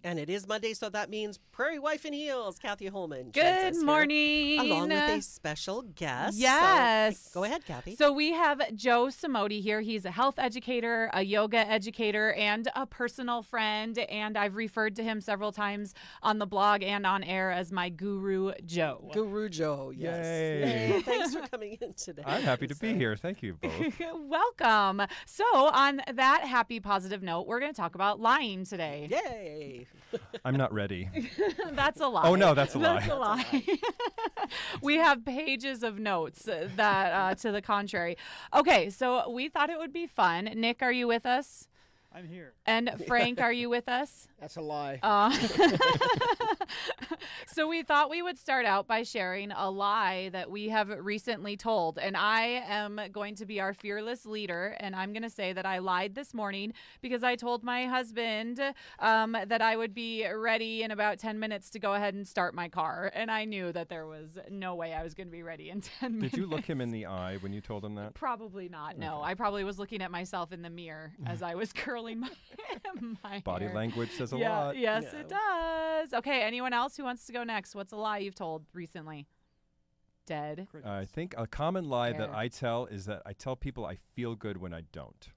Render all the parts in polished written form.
favorite. And it is Monday, so that means Prairie Wife in Heels, Kathy Holman. Good morning. Along with a special guest. Yes. So, go ahead, Kathy. So we have Joe Samodi here. He's a health educator, a yoga educator, and a personal friend. And I've referred to him several times on the blog and on air as my Guru Joe. Guru Joe, yes. Yay. Thanks for coming in today. I'm happy to be here. Thank you both. Welcome. So on that happy, positive note, we're going to talk about lying today. Yay. I'm not ready. That's a lie. Oh, no, that's a lie. That's a lie. We have pages of notes that to the contrary. Okay, so we thought it would be fun. Nick, are you with us? I'm here. And Frank, are you with us? That's a lie. So we thought we would start out by sharing a lie that we have recently told. And I am going to be our fearless leader. And I'm going to say that I lied this morning because I told my husband that I would be ready in about 10 minutes to go ahead and start my car. And I knew that there was no way I was going to be ready in 10 minutes. Did you look him in the eye when you told him that? Probably not, no. Okay. I probably was looking at myself in the mirror as I was curling my Body hair. language says a Yeah, lot. yes, Yeah. it does. Okay, anyone else who wants to go next? What's a lie you've told recently? Dead. I think a common lie that Fair. I tell is that I tell people I feel good when I don't.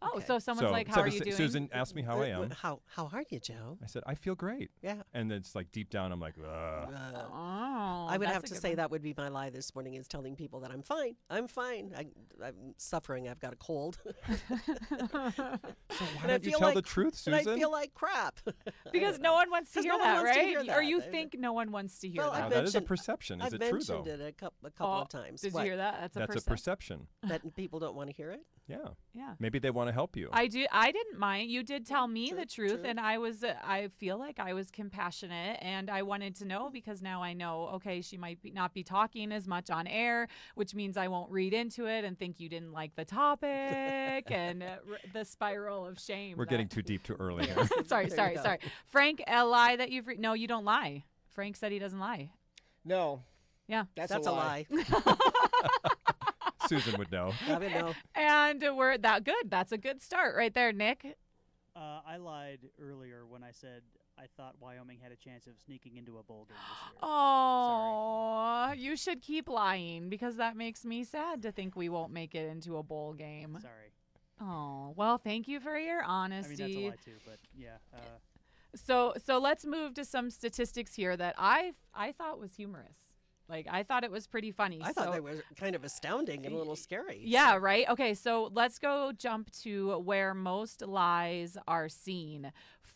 Oh, Okay. so someone's So like, how are you doing? Susan asked me how I am. How are you, Joe? I said, I feel great. Yeah. And then it's like deep down, I'm like, ugh. Oh, I would that's have a to good say one. that would be my lie this morning, is telling people that I'm fine. I'm fine. I'm suffering. I've got a cold. So why And I don't you feel tell like- the truth, And I Susan? feel like crap. Because no one wants to 'Cause hear no one that, wants to right? hear Or that. you think no one wants to hear Well, that. Now, I've that is a mentioned- perception. Is I've it true, though? mentioned it a couple of times. Did What? you hear that? That's That's a perception. That people don't want to hear it? Yeah. Yeah. Maybe they want to help you. I didn't mind. You did tell me True, the truth, true. and I feel like I was compassionate, and I wanted to know because now I know, okay, she might not be talking as much on air, which means I won't read into it and think you didn't like the topic and the spiral of shame. We're that- getting too deep too early here. sorry, There sorry, you go. sorry. Frank, a lie that you've no, you don't lie. Frank said he doesn't lie. No, Yeah. that's a lie. Susan would know. I don't know. And we're that good. That's a good start right there, Nick. I lied earlier when I said I thought Wyoming had a chance of sneaking into a bowl game this year. Oh, you should keep lying because that makes me sad to think we won't make it into a bowl game. Sorry. Oh, well, thank you for your I mean, honesty. that's a lie too, but yeah. So let's move to some statistics here that I thought was humorous. Like I thought it was pretty funny. I thought they were kind of astounding and a little scary. Yeah, so- right. Okay, so let's go jump to where most lies are seen.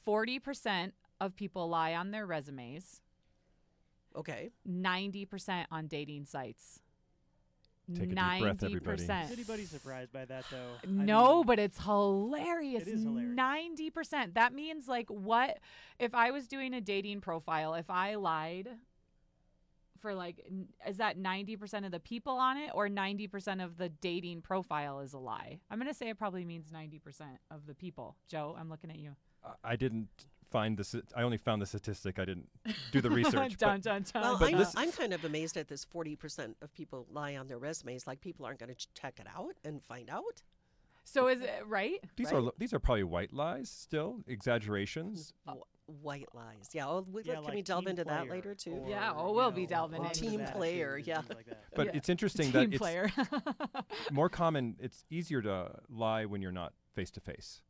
40% of people lie on their resumes. Okay. 90% on dating sites. Take a deep breath, everybody. Is anybody surprised by that, though? I No, mean, but it's hilarious. It is hilarious. 90%. That means like what if I was doing a dating profile, if I lied for like is that 90% of the people on it or 90% of the dating profile is a lie? I'm going to say it probably means 90% of the people. Joe, I'm looking at you. I didn't find this. I only found the statistic. I didn't do the research. dun, but dun, dun. Well, But I'm kind of amazed at this 40% of people lie on their resumes. Like people aren't going to check it out and find out. So is it right? these are probably white lies still, exaggerations. White lies. Yeah. Oh, yeah, can like we delve team into that player later too? or, Yeah, oh, you we'll be know, delving positive into that. Team player, attitude yeah. and things like that. But Yeah. it's interesting Team that player. it's more common. It's easier to lie when you're not face to face.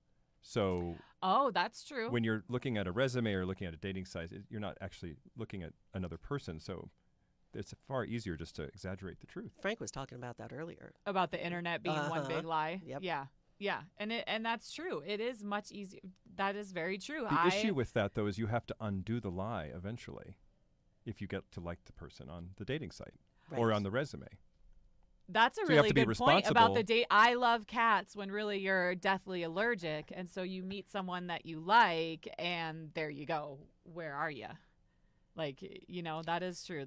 So Oh, that's true. when you're looking at a resume or looking at a dating site, you're not actually looking at another person. So it's far easier just to exaggerate the truth. Frank was talking about that earlier. About the internet being one big lie. Yep. Yeah. Yeah. And that's true. It is much easier. That is very true. The issue with that, though, is you have to undo the lie eventually if you get to like the person on the dating site or Right. on the resume. That's a So you have really to be good point about the responsible. date. I love cats when really you're deathly allergic. And so you meet someone that you like and there you go. Where are you? Like, you know, that is true.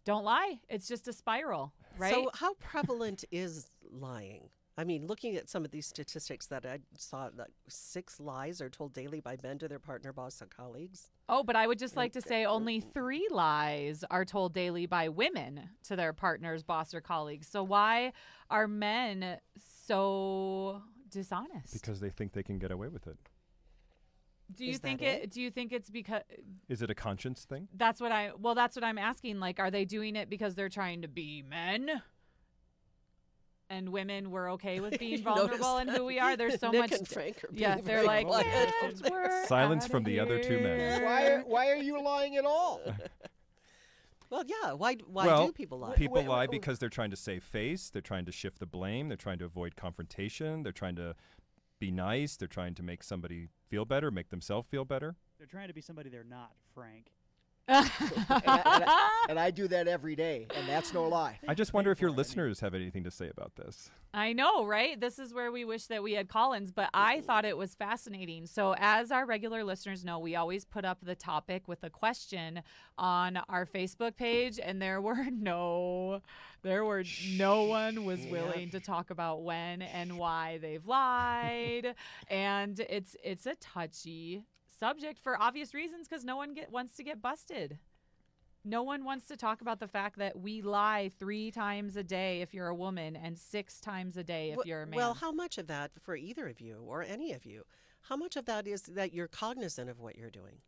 Don't lie. It's just a spiral, right? So how prevalent is lying? I mean, looking at some of these statistics that I saw, that 6 lies are told daily by men to their partner, boss, and colleagues. Oh, but I would just like to say only 3 lies are told daily by women to their partners, boss, or colleagues. So why are men so dishonest? Because they think they can get away with it. Do you Is think that it? Do you think it's because Is it a conscience thing? that's what I'm asking. Like, are they doing it because they're trying to be men? And women were okay with being You vulnerable notice and who we are. There's so Nick much. and Frank are Yeah, being they're very like, quiet "Let's over there. work Silence outta from the other two men. here." Why are you lying at all? Well, yeah. Why Well, do people lie? People Wait, lie wait. because they're trying to save face. They're trying to shift the blame. They're trying to avoid confrontation. They're trying to be nice. They're trying to make somebody feel better, make themselves feel better. They're trying to be somebody they're not, Frank. And I do that every day, and that's no lie. I just wonder if your for it, I mean. listeners have anything to say about this. I know, right? This is where we wish that we had Collins, but I thought it was fascinating. So, as our regular listeners know, we always put up the topic with a question on our Facebook page, and there were no one was willing to talk about when and why they've lied, and it's a touchy subject for obvious reasons because no one wants to get busted. No one wants to talk about the fact that we lie 3 times a day if you're a woman and 6 times a day if you're a man. Well, how much of that, for either of you or any of you, how much of that is that you're cognizant of what you're doing?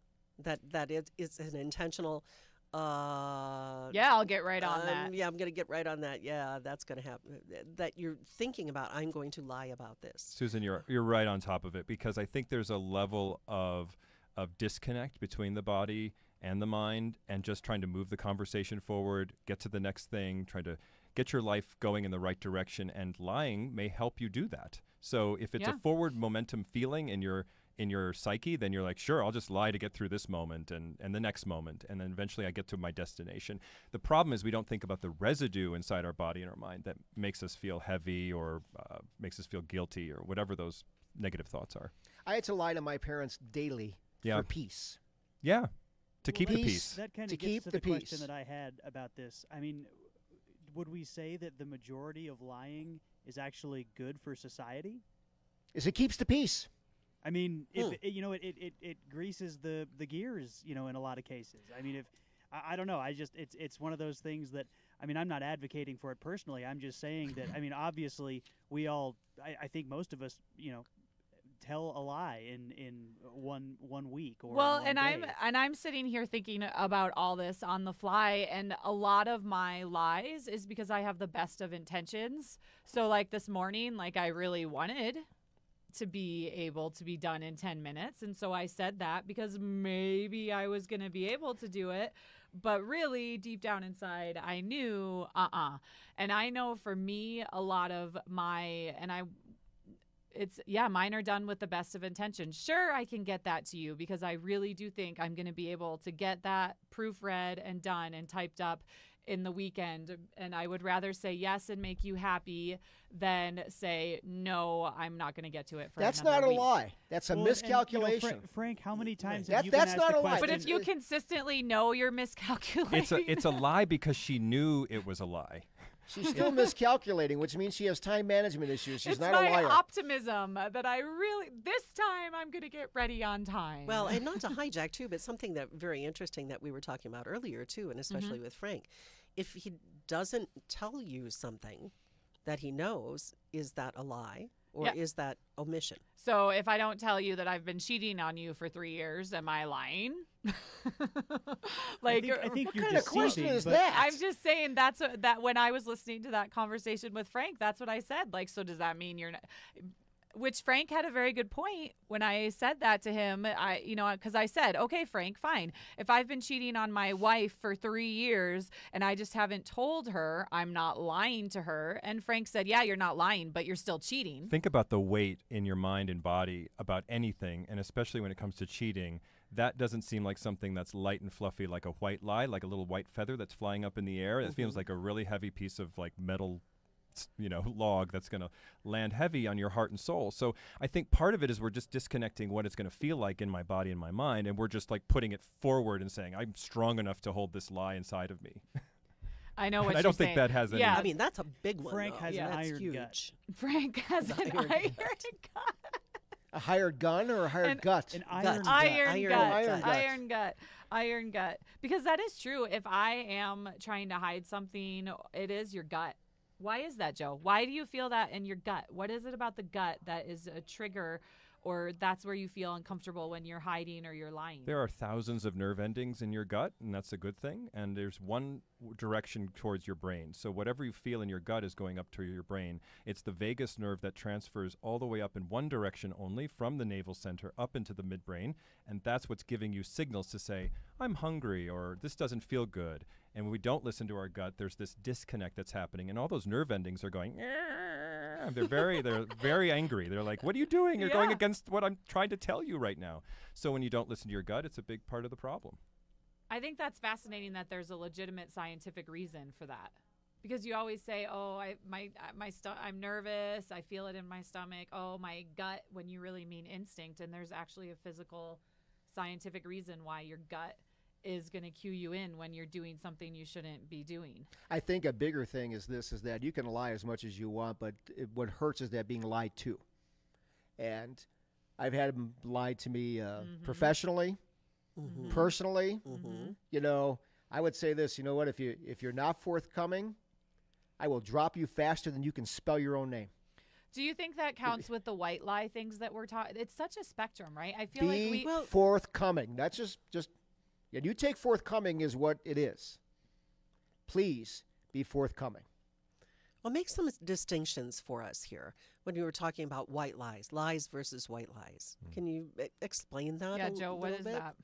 That it's an intentional. Yeah, I'll get right on that. Yeah, I'm going to get right on that. Yeah, that's going to happen. That you're thinking about, I'm going to lie about this. Susan, you're right on top of it because I think there's a level of disconnect between the body and the mind and just trying to move the conversation forward, get to the next thing, trying to get your life going in the right direction, and lying may help you do that. So if it's a forward momentum feeling in your psyche, then you're like, sure, I'll just lie to get through this moment and the next moment, and then eventually I get to my destination. The problem is we don't think about the residue inside our body and our mind that makes us feel heavy or makes us feel guilty or whatever those negative thoughts are. I had to lie to my parents daily for peace. Yeah, to keep the peace. peace. That kind To of gets keep to the the question peace. that I had about this. I mean, would we say that the majority of lying is actually good for society? Is it keeps the peace. I mean, if it greases the gears, in a lot of cases. I mean, if I don't know, it's one of those things that, I mean, I'm not advocating for it personally. I'm just saying that, I mean, obviously we all, I think most of us, tell a lie in one week or Well, in one and day. I'm sitting here thinking about all this on the fly, and a lot of my lies is because I have the best of intentions. So like this morning, like I really wanted to be able to be done in 10 minutes, and so I said that because maybe I was going to be able to do it, but really deep down inside I knew and I know for me a lot of my mine are done with the best of intentions. Sure, I can get that to you because I really do think I'm going to be able to get that proofread and done and typed up in the weekend. And I would rather say yes and make you happy than say, no, I'm not going to get to it for That's another not a week. lie. That's a Well, miscalculation. And, Frank, how many times That- have you been that's asked not the a lie. question? But if you consistently know you're miscalculating. It's a lie because she knew it was a lie. She's still miscalculating, which means she has time management issues. She's it's not my a liar. optimism that I really, this time I'm going to get ready on time. Well, and not to hijack too, but something that very interesting that we were talking about earlier too, and especially with Frank. If he doesn't tell you something that he knows, is that a lie or Yeah. is that omission? So if I don't tell you that I've been cheating on you for 3 years, am I lying? I think What you're kind of question deceiving, is but- that? I'm just saying that when I was listening to that conversation with Frank, that's what I said. Like, so does that mean you're not? Which Frank had a very good point when I said that to him. Because I said, okay, Frank, fine. If I've been cheating on my wife for 3 years and I just haven't told her, I'm not lying to her. And Frank said, yeah, you're not lying, but you're still cheating. Think about the weight in your mind and body about anything, and especially when it comes to cheating. That doesn't seem like something that's light and fluffy, like a white lie, like a little white feather that's flying up in the air. It feels like a really heavy piece of like metal, log that's going to land heavy on your heart and soul. So I think part of it is we're just disconnecting what it's going to feel like in my body and my mind, and we're just like putting it forward and saying, I'm strong enough to hold this lie inside of me. I know what I you're don't think saying. that has any. Yeah. I mean, that's a big one. Frank though. has an That's iron huge. gut. Frank has an Iron iron gut. gut. A hired gun or a hired gut? An Gut. iron gut. Iron gut. Iron gut. Because that is true. If I am trying to hide something, it is your gut. Why is that, Joe? Why do you feel that in your gut? What is it about the gut that is a trigger or that's where you feel uncomfortable when you're hiding or you're lying. There are thousands of nerve endings in your gut, and that's a good thing. And there's one direction towards your brain. So whatever you feel in your gut is going up to your brain. It's the vagus nerve that transfers all the way up in one direction only from the navel center up into the midbrain. And that's what's giving you signals to say, I'm hungry, or this doesn't feel good. And when we don't listen to our gut, there's this disconnect that's happening, and all those nerve endings are going. They're very angry. They're like, "What are you doing? You're going against what I'm trying to tell you right now." So when you don't listen to your gut, it's a big part of the problem. I think that's fascinating that there's a legitimate scientific reason for that, because you always say, "Oh, I'm nervous. I feel it in my stomach. Oh, my gut," when you really mean instinct, and there's actually a physical, scientific reason why your gut is going to cue you in when you're doing something you shouldn't be doing. I think a bigger thing is that you can lie as much as you want, but what hurts is that being lied to. And I've had them lie to me professionally, personally. You know, I would say this, you know what, if you're not forthcoming, I will drop you faster than you can spell your own name. Do you think that counts with the white lie things that we're talking? It's such a spectrum, right? I feel be forthcoming. That's just and you take forthcoming is what it is. Please be forthcoming. Well, make some distinctions for us here when you were talking about white lies versus white lies. Can you explain that? Yeah, a Joe, what is bit? that?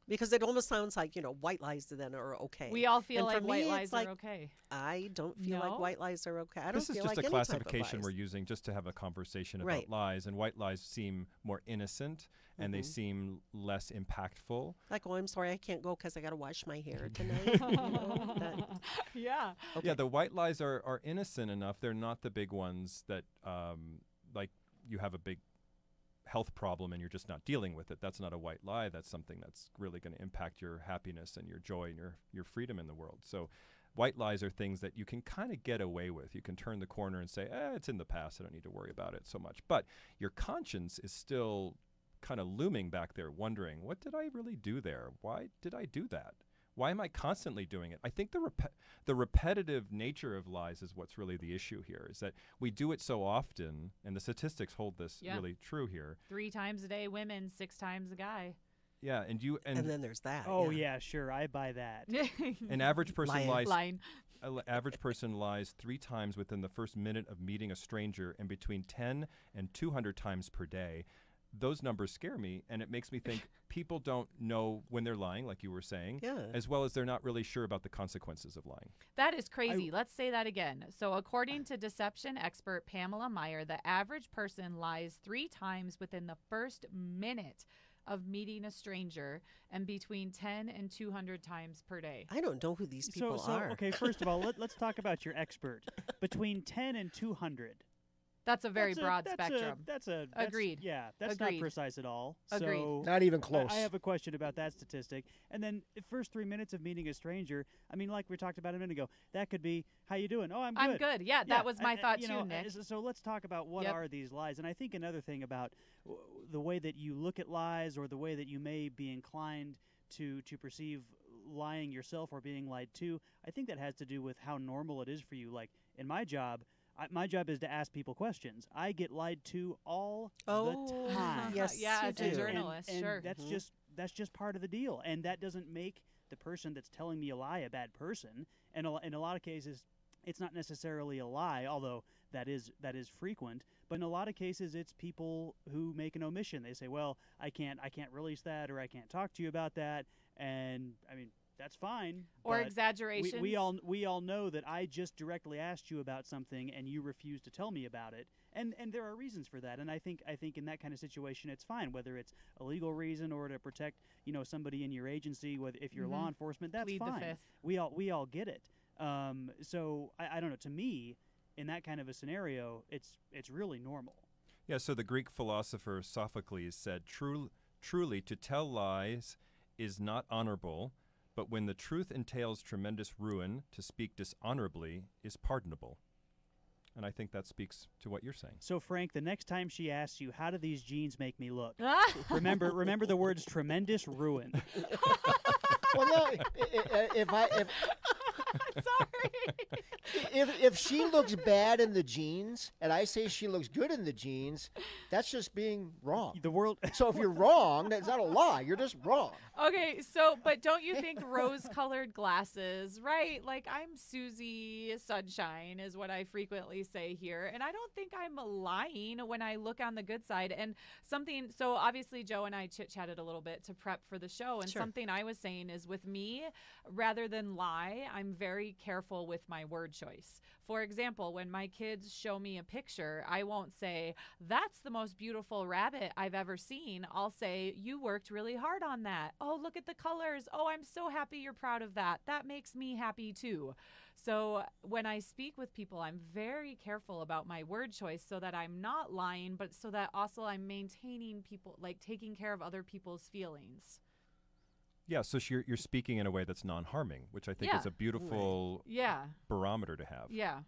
Because it almost sounds like, white lies then are okay. We all feel And like for white me, lies it's like, are okay. I don't feel like No? white lies are okay. I don't This is feel just like a any type of classification lies. we're using just to have a conversation about Right. lies, and white lies seem more innocent and they seem less impactful. Like, oh, I'm sorry, I can't go because I got to wash my hair tonight. Yeah. Okay. Yeah, the white lies are innocent enough. They're not the big ones that, like, you have a big health problem and you're just not dealing with it. That's not a white lie. That's something that's really going to impact your happiness and your joy and your freedom in the world. So white lies are things that you can kind of get away with. You can turn the corner and say, it's in the past. I don't need to worry about it so much. But your conscience is still kind of looming back there, wondering, what did I really do there? Why did I do that? Why am I constantly doing it? I think the repetitive nature of lies is what's really the issue here, is that we do it so often, and the statistics hold this really true here. 3 times a day women, 6 times a guy. Yeah, and and then there's that. Oh, yeah, sure. I buy that. an average person Lying. average person lies 3 times within the first minute of meeting a stranger, and between 10 and 200 times per day. Those numbers scare me, and it makes me think people don't know when they're lying, like you were saying, as well as they're not really sure about the consequences of lying. That is crazy. Let's say that again. So according to deception expert Pamela Meyer, the average person lies 3 times within the first minute of meeting a stranger, and between 10 and 200 times per day. I don't know who these people are. Okay, first of all, let's talk about your expert. Between 10 and 200. That's a very broad spectrum. Agreed. Yeah, that's Agreed. not precise at all. Agreed. So Not even close. I have a question about that statistic. And then the first 3 minutes of meeting a stranger, I mean, like we talked about a minute ago, that could be, how you doing? Oh, I'm good. I'm good. Yeah, that was my thought too, Nick. So let's talk about what are these lies. And I think another thing about the way that you look at lies, or the way that you may be inclined to perceive lying yourself or being lied to, I think that has to do with how normal it is for you. Like in my job, my job is to ask people questions. I get lied to all the time. Yes, yeah, you as a do. journalist, and sure. that's just part of the deal, and that doesn't make the person that's telling me a lie a bad person. And in a lot of cases, it's not necessarily a lie, although that is frequent. But in a lot of cases, it's people who make an omission. They say, "Well, I can't release that, or I can't talk to you about that," and I mean, that's fine. Or but exaggerations. We all know that I just directly asked you about something and you refused to tell me about it, and there are reasons for that. And I think in that kind of situation, it's fine, whether it's a legal reason or to protect somebody in your agency. Whether if you're law enforcement, that's Plead the fine. fifth. We all get it. So I don't know. To me, in that kind of a scenario, it's really normal. Yeah, so the Greek philosopher Sophocles said, truly to tell lies is not honorable, but when the truth entails tremendous ruin, to speak dishonorably is pardonable. And I think that speaks to what you're saying. So, Frank, the next time she asks you, how do these jeans make me look? remember the words tremendous ruin. Well, no, if Sorry. if she looks bad in the jeans and I say she looks good in the jeans, that's just being wrong. The world. So if you're wrong, that's not a lie. You're just wrong. Okay, so, but don't you think rose-colored glasses, right? Like, I'm Susie Sunshine is what I frequently say here. And I don't think I'm lying when I look on the good side. And something, so obviously Joe and I chit-chatted a little bit to prep for the show. And Sure. something I was saying is with me, rather than lie, I'm very careful with my word choice. For example, when my kids show me a picture, I won't say, that's the most beautiful rabbit I've ever seen. I'll say, you worked really hard on that. Oh, look at the colors. Oh, I'm so happy you're proud of that. That makes me happy too. So when I speak with people, I'm very careful about my word choice so that I'm not lying, but so that also I'm maintaining people, like taking care of other people's feelings. Yeah, so you're speaking in a way that's non-harming, which I think Yeah. is a beautiful Yeah. barometer to have. Yeah.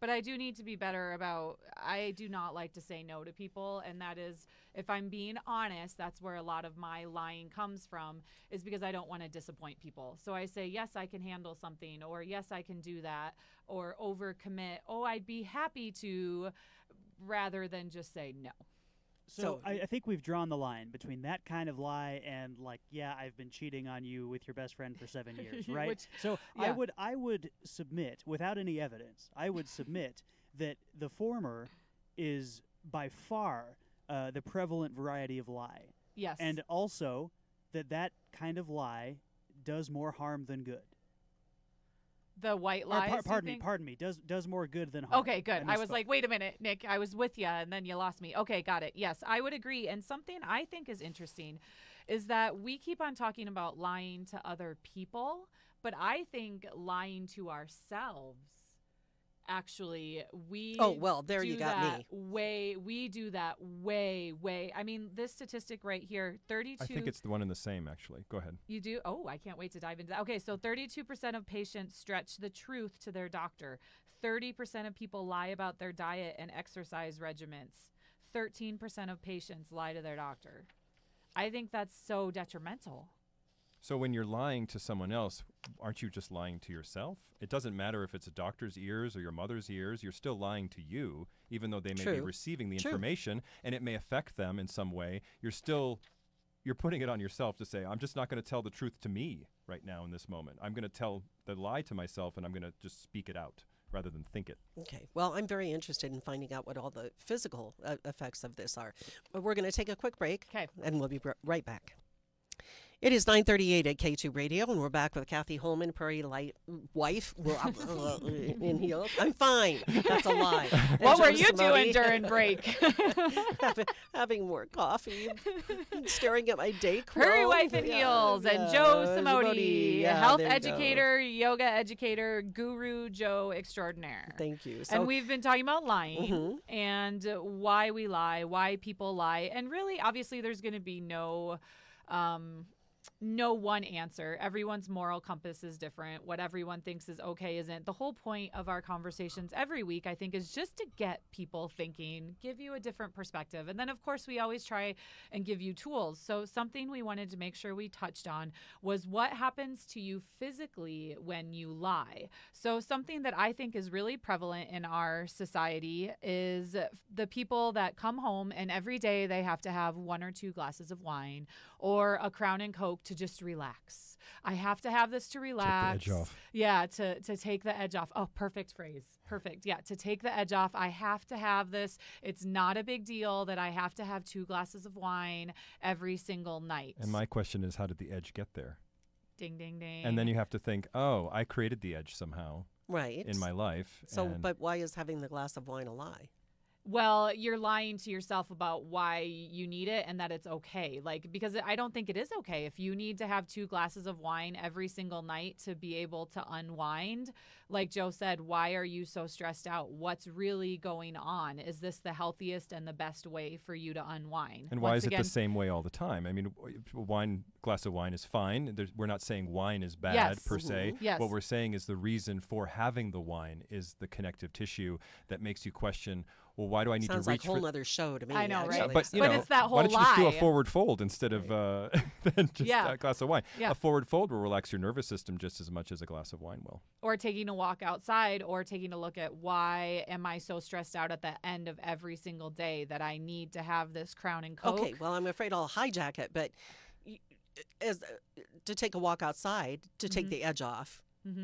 But I do need to be better about, I do not like to say no to people. And that is, if I'm being honest, that's where a lot of my lying comes from, is because I don't want to disappoint people. So I say, yes, I can handle something, or yes, I can do that, or overcommit. Oh, I'd be happy to, rather than just say no. So I think we've drawn the line between that kind of lie and like, yeah, I've been cheating on you with your best friend for 7 years, right? Which- So yeah. I would submit, without any evidence, I would submit that the former is by far the prevalent variety of lie, Yes. and also that kind of lie does more harm than good. the white Or lies. pardon me, does more good than harm. Okay, good. I was misspoke. like, wait a minute, Nick, I was with you and then you lost me. Okay, got it. Yes, I would agree. And something I think is interesting is that we keep on talking about lying to other people, but I think lying to ourselves, actually, we Oh, well, there you do got that me. we do that way. I mean, this statistic right here, 32. I think it's the one and the same, actually. Go ahead. You do? Oh, I can't wait to dive into that. Okay, so 32% of patients stretch the truth to their doctor. 30% of people lie about their diet and exercise regimens. 13% of patients lie to their doctor. I think that's so detrimental. So when you're lying to someone else, aren't you just lying to yourself? It doesn't matter if it's a doctor's ears or your mother's ears. You're still lying to you, even though they may be True. receiving the True. information and it may affect them in some way. You're putting it on yourself to say, I'm just not going to tell the truth to me right now in this moment. I'm going to tell the lie to myself and I'm going to just speak it out rather than think it. Okay. Well, I'm very interested in finding out what all the physical effects of this are. But we're going to take a quick break. 'Kay. And we'll be right back. It is 9:38 at K2 Radio, and we're back with Kathy Holman, Prairie Light wife. Well, in heels. I'm fine. That's a lie. And What were Joe you doing Simone during break? having more coffee, staring at my date. Prairie Wife in Heels and Joe Simone, Yeah, health there we go. educator, yoga educator, guru Joe extraordinaire. Thank you. So, And we've been talking about lying Mhm. and why we lie, why people lie. And really, obviously, there's going to be no one answer. Everyone's moral compass is different. What everyone thinks is okay isn't. The whole point of our conversations every week, I think, is just to get people thinking, give you a different perspective. And then, of course, we always try and give you tools. So something we wanted to make sure we touched on was what happens to you physically when you lie. So something that I think is really prevalent in our society is the people that come home and every day they have to have 1 or 2 glasses of wine or a Crown and Coke to just relax. I have to have this to relax. edge off. Yeah, to take the edge off. Oh, perfect phrase. Perfect. Yeah, to take the edge off. I have to have this. It's not a big deal that I have to have 2 glasses of wine every single night. And my question is, how did the edge get there? Ding, ding, ding. And then you have to think, oh, I created the edge somehow right. in my life. So, and but why is having the glass of wine a lie? Well, you're lying to yourself about why you need it and that it's okay. Like, because I don't think it is okay. If you need to have 2 glasses of wine every single night to be able to unwind, like Joe said, why are you so stressed out? What's really going on? Is this the healthiest and the best way for you to unwind? And why Once is it again, the same way all the time? I mean, glass of wine is fine. We're not saying wine is bad Yes. per se. Yes. What we're saying is the reason for having the wine is the connective tissue that makes you question, well, why do I need Sounds to like reach a whole for other show to me. I know, right? actually, but so. you But know, it's that why don't whole you just do a lie. forward fold instead of than just Yeah. a glass of wine? Yeah. A forward fold will relax your nervous system just as much as a glass of wine will. Or taking a walk outside, or taking a look at why am I so stressed out at the end of every single day that I need to have this Crown and Coke. Okay, well, I'm afraid I'll hijack it, but as to take a walk outside to take the edge off,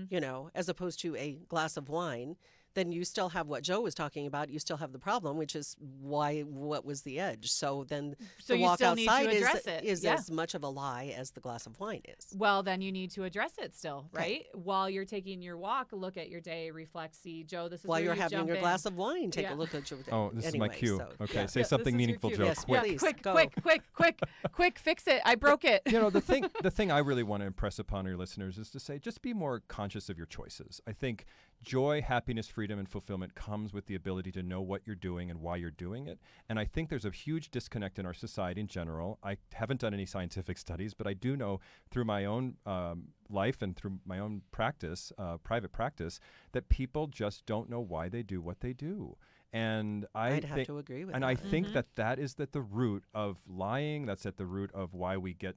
you know, as opposed to a glass of wine, then you still have what Joe was talking about. You still have the problem, which is what was the edge. So then So the you walk still need to outside address it. is Yeah. as much of a lie as the glass of wine is. Well, then you need to address it still, Okay. right? While you're taking your walk, look at your day, reflect, see, Joe, this is While where you're you having jump your in. glass of wine, take Yeah. a look at your day. Oh, this anyway, is my cue. so, Okay, yeah. say Yeah, something this is your meaningful, cue. Joe. Yes, Quick. please. Quick, go. quick, fix it. I broke it. You know, the thing I really want to impress upon your listeners is to say, just be more conscious of your choices. I think joy, happiness, freedom, and fulfillment comes with the ability to know what you're doing and why you're doing it. And I think there's a huge disconnect in our society in general. I haven't done any scientific studies, but I do know through my own life and through my own practice, private practice, that people just don't know why they do what they do. And I'd have to agree with and that. I think that is at the root of lying. That's at the root of why we get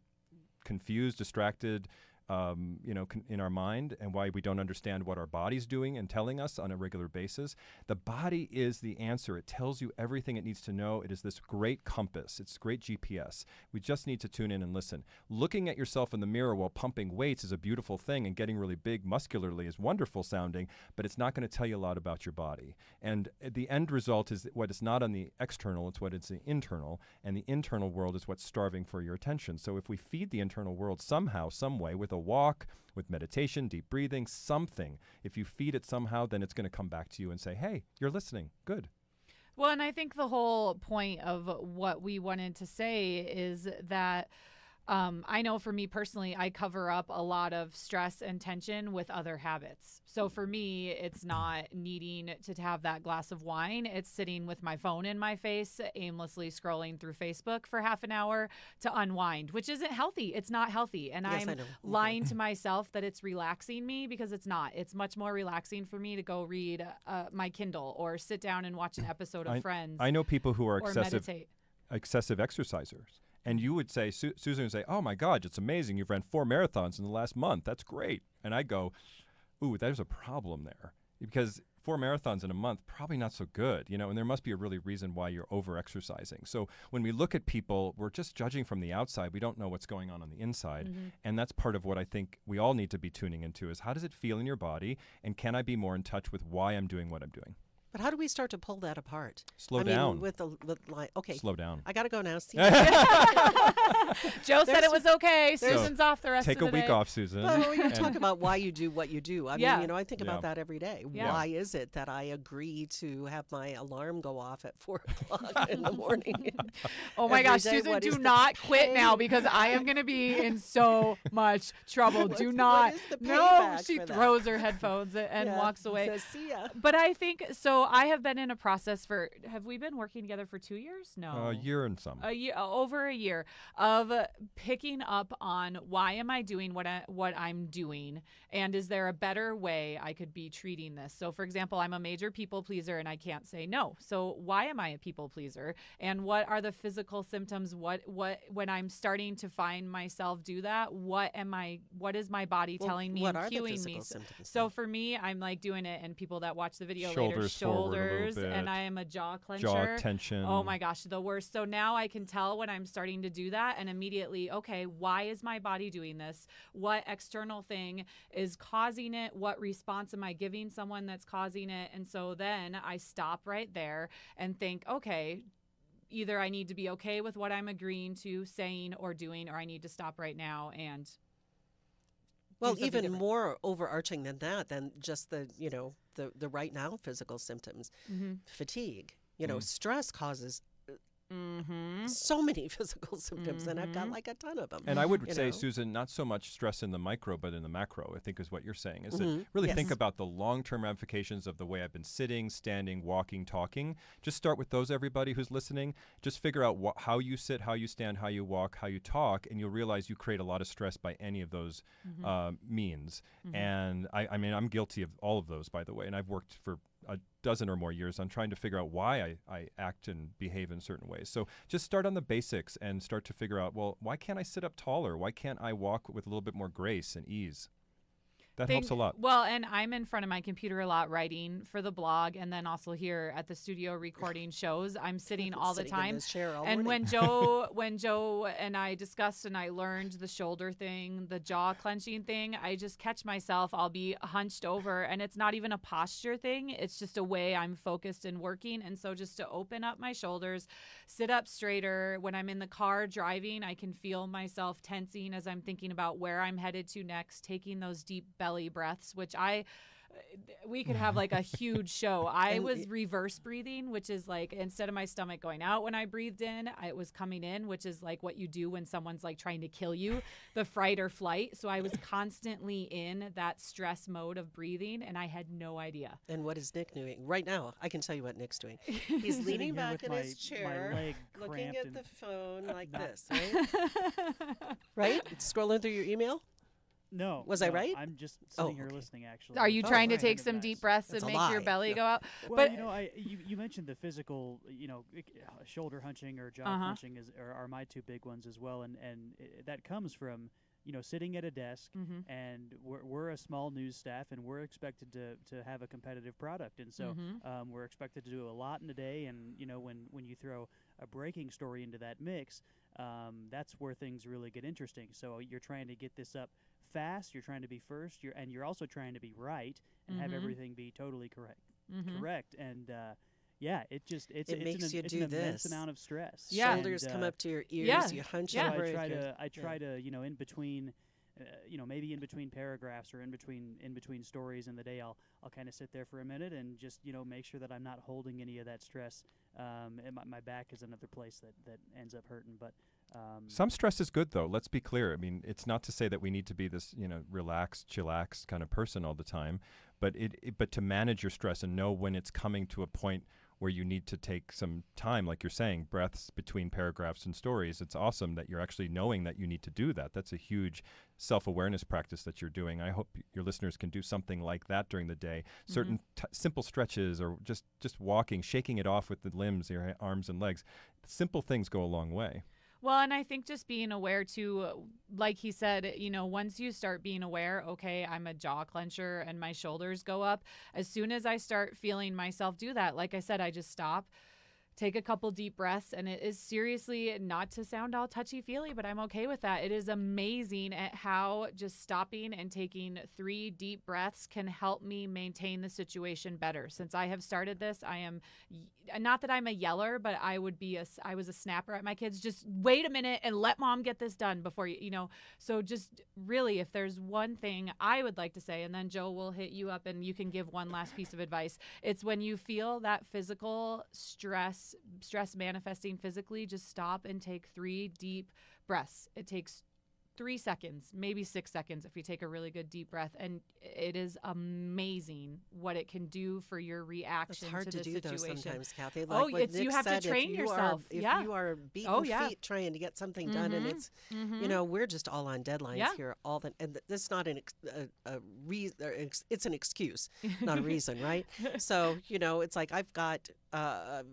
confused, distracted, in our mind, and why we don't understand what our body's doing and telling us on a regular basis. The body is the answer. It tells you everything it needs to know. It is this great compass. It's great GPS. We just need to tune in and listen. Looking at yourself in the mirror while pumping weights is a beautiful thing, and getting really big muscularly is wonderful sounding, but it's not going to tell you a lot about your body. And the end result is what is not on the external, it's what is the internal, and the internal world is what's starving for your attention. So if we feed the internal world somehow, some way, with a walk, with meditation, deep breathing, something, if you feed it somehow, then it's going to come back to you and say, hey, you're listening. Good. Well, and I think the whole point of what we wanted to say is that I know for me personally, I cover up a lot of stress and tension with other habits. So for me, it's not needing to have that glass of wine. It's sitting with my phone in my face, aimlessly scrolling through Facebook for half an hour to unwind, which isn't healthy. It's not healthy. And Yes, I I'm know. lying to myself that it's relaxing me, because it's not. It's much more relaxing for me to go read my Kindle or sit down and watch an episode of Friends I know people who are or excessive exercisers. And you would say, Susan would say, oh my God, it's amazing. You've ran 4 marathons in the last month. That's great. And I go, ooh, there's a problem there. Because 4 marathons in a month, probably not so good, and there must be a really reason why you're over exercising. So when we look at people, we're just judging from the outside. We don't know what's going on the inside. And that's part of what I think we all need to be tuning into is, how does it feel in your body? And can I be more in touch with why I'm doing what I'm doing? But how do we start to pull that apart? Slow down. Mean, with the line. Okay. Slow down. I got to go now. See. Joe said it was okay. So, Susan's off the rest of Take the a week day. off, Susan. Well, you and- talk about why you do what you do. I Yeah. mean, I think Yeah. about that every day. Yeah. Why is it that I agree to have my alarm go off at 4 o'clock in the morning? Oh my every gosh, day? Susan, What do is the not quit now, pay- because I am going to be in so much trouble. What- Do what not. is the No, payback she for that? throws her headphones and Yeah, walks away. says, see ya. But I think so. I have been in a process for. Have we been working together for 2 years? No, A year and some. a year, over a year of picking up on why am I doing what I'm doing, and is there a better way I could be treating this? So, for example, I'm a major people pleaser, and I can't say no. So, why am I a people pleaser? And what are the physical symptoms? What when I'm starting to find myself do that? What is my body Well, telling me what and are the cueing me? physical symptoms So then? for me, I'm like doing it, and people that watch the video later, Shoulders forward a little bit. and I am a jaw clencher. Jaw tension. Oh my gosh, the worst. So now I can tell when I'm starting to do that, and immediately, okay, why is my body doing this? What external thing is causing it? What response am I giving someone that's causing it? And so then I stop right there and think, okay, either I need to be okay with what I'm agreeing to, saying, or doing, or I need to stop right now and Well, something even different. more overarching than just the right now physical symptoms. Fatigue. Stress causes so many physical symptoms, and I've got like a ton of them. And I would you say, know? Susan, not so much stress in the micro, but in the macro, I think is what you're saying. Is that really Yes. think about the long-term ramifications of the way I've been sitting, standing, walking, talking. Just start with those, everybody who's listening. Just figure out how you sit, how you stand, how you walk, how you talk, and you'll realize you create a lot of stress by any of those means. And I mean, I'm guilty of all of those, by the way, and I've worked for dozen or more years on trying to figure out why I act and behave in certain ways. So just start on the basics and start to figure out, well, why can't I sit up taller? Why can't I walk with a little bit more grace and ease? That helps a lot. Well, and I'm in front of my computer a lot writing for the blog, and then also here at the studio recording shows. I'm sitting all the time. In this chair all And morning. when Joe and I discussed and I learned the shoulder thing, the jaw clenching thing, I just catch myself. I'll be hunched over, and it's not even a posture thing. It's just a way I'm focused and working. And so just to open up my shoulders, sit up straighter. When I'm in the car driving, I can feel myself tensing as I'm thinking about where I'm headed to next, taking those deep belly breaths, which we could have like a huge show. I was reverse breathing, which is like instead of my stomach going out when I breathed in, it was coming in, which is like what you do when someone's like trying to kill you, the fight or flight. So I was constantly in that stress mode of breathing, and I had no idea. And what is Nick doing right now? I can tell you what Nick's doing. He's Sitting leaning here back with in his chair, my leg looking cramped at and the phone like not- this, right? Right? Scrolling through your email? No. Was I no, right? I'm just Oh, sitting here okay. listening, actually. Are you Oh, trying to right. take Kind some of deep nice. breaths That's and a make your lie. belly No. go out? Well, But you know, you mentioned the physical, shoulder hunching or jaw hunching are my two big ones as well, and that comes from sitting at a desk, and we're a small news staff, and we're expected to have a competitive product, and so we're expected to do a lot in a day, and when you throw a breaking story into that mix, that's where things really get interesting. So you're trying to get this up fast, you're trying to be first, you're also trying to be right and have everything be totally correct, and it makes you it's do an immense this. amount of stress. Yeah. Shoulders come up to your ears. yeah. You hunch Yeah. So over. I try to in between, maybe in between paragraphs or in between stories in the day, I'll kind of sit there for a minute and just make sure that I'm not holding any of that stress. And my back is another place that ends up hurting, but. Some stress is good, though. Let's be clear. I mean, it's not to say that we need to be this, relaxed, chillax kind of person all the time, but but to manage your stress and know when it's coming to a point where you need to take some time, like you're saying, breaths between paragraphs and stories. It's awesome that you're actually knowing that you need to do that. That's a huge self-awareness practice that you're doing. I hope your listeners can do something like that during the day. Certain simple stretches or just walking, shaking it off with the limbs, your arms and legs. Simple things go a long way. Well, and I think just being aware too, like he said, once you start being aware, okay, I'm a jaw clencher and my shoulders go up. As soon as I start feeling myself do that, like I said, I just stop, take a couple deep breaths, and it is seriously, not to sound all touchy-feely, but I'm okay with that. It is amazing at how just stopping and taking 3 deep breaths can help me maintain the situation better. Since I have started this, I am, not that I'm a yeller, but I was a snapper at my kids. Just wait a minute and let mom get this done before so just really, if there's one thing I would like to say, and then Joe will hit you up and you can give one last piece of advice. It's when you feel that physical stress manifesting physically, just stop and take 3 deep breaths. It takes 3 seconds, maybe 6 seconds if you take a really good deep breath, and it is amazing what it can do for your reaction It's hard to to the do those situation. sometimes, Kathy. Oh, like what you Nick have to said, train if you yourself. If Yeah. you are beating Oh, yeah. feet trying to get something done, and it's we're just all on deadlines Yeah. here. And this is not a reason. It's an excuse, not a reason, right? So it's like I've got a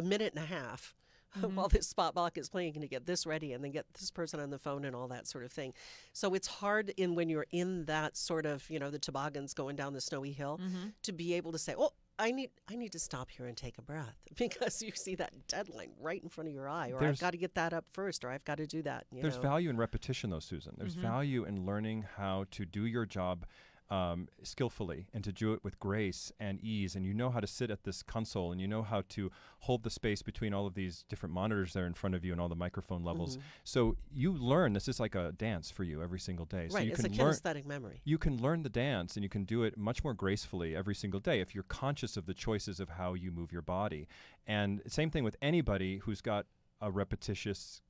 minute and a half. While this spot block is playing to get this ready and then get this person on the phone and all that sort of thing. So it's hard when you're in that sort of, the toboggans going down the snowy hill to be able to say, oh, I need to stop here and take a breath, because you see that deadline right in front of your eye, or I've got to get that up first, or I've got to do that. There's value in repetition, though, Susan. There's value in learning how to do your job skillfully and to do it with grace and ease, and how to sit at this console, and how to hold the space between all of these different monitors there in front of you and all the microphone levels. So you learn. This is like a dance for you every single day. So Right, you it's can a learn. kinesthetic memory. You can learn the dance, and you can do it much more gracefully every single day if you're conscious of the choices of how you move your body. And same thing with anybody who's got a repetitious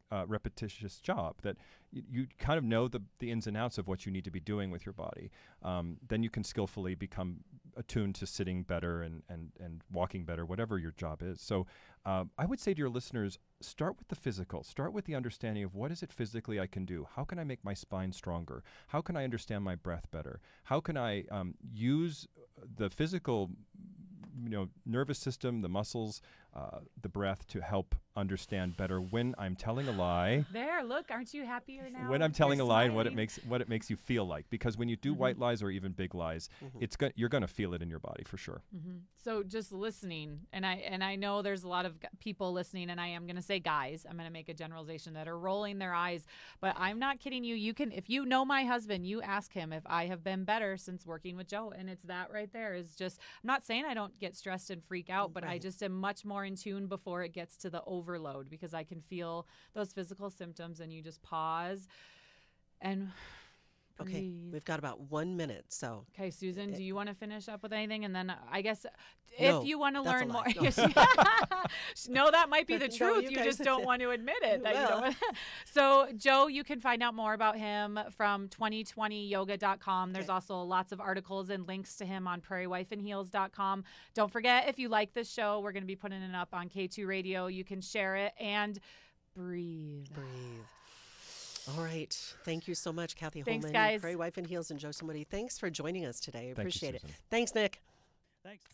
job, that you kind of know the ins and outs of what you need to be doing with your body. Then you can skillfully become attuned to sitting better and walking better, whatever your job is. So I would say to your listeners, start with the physical. Start with the understanding of what is it physically I can do? How can I make my spine stronger? How can I understand my breath better? How can I use the physical nervous system, the muscles, the breath to help understand better when I'm telling a lie. There, look, aren't you happier now? When I'm telling You're a lie and smiling. what it makes you feel like, because when you do white lies or even big lies, you're going to feel it in your body for sure. So just listening, and I know there's a lot of people listening, and I am going to say guys, I'm going to make a generalization, that are rolling their eyes, but I'm not kidding you. You can, if you know my husband, you ask him if I have been better since working with Joe, and it's that right there is just, I'm not saying I don't get stressed and freak out, but I just am much more in tune before it gets to the overload, because I can feel those physical symptoms, and you just pause and Okay, breathe. we've got about 1 minute, so. Okay, Susan, do you want to finish up with anything? And then I guess No, if you want to that's a learn more, lie. no, that might be the No, truth. you You guys- just don't want to admit it. That you Well. don't want So, Joe, you can find out more about him from 2020yoga.com. There's Okay. also lots of articles and links to him on prairiewifeandheels.com. Don't forget, if you like this show, we're going to be putting it up on K2 Radio. You can share it and breathe. Breathe. All right. Thank you so much, Kathy Thanks, Holman, guys. Prairie Wife and Heels, and Joe Somebody. Thanks for joining us today. I Thank you, appreciate it. Susan. Thanks, Nick. Thanks.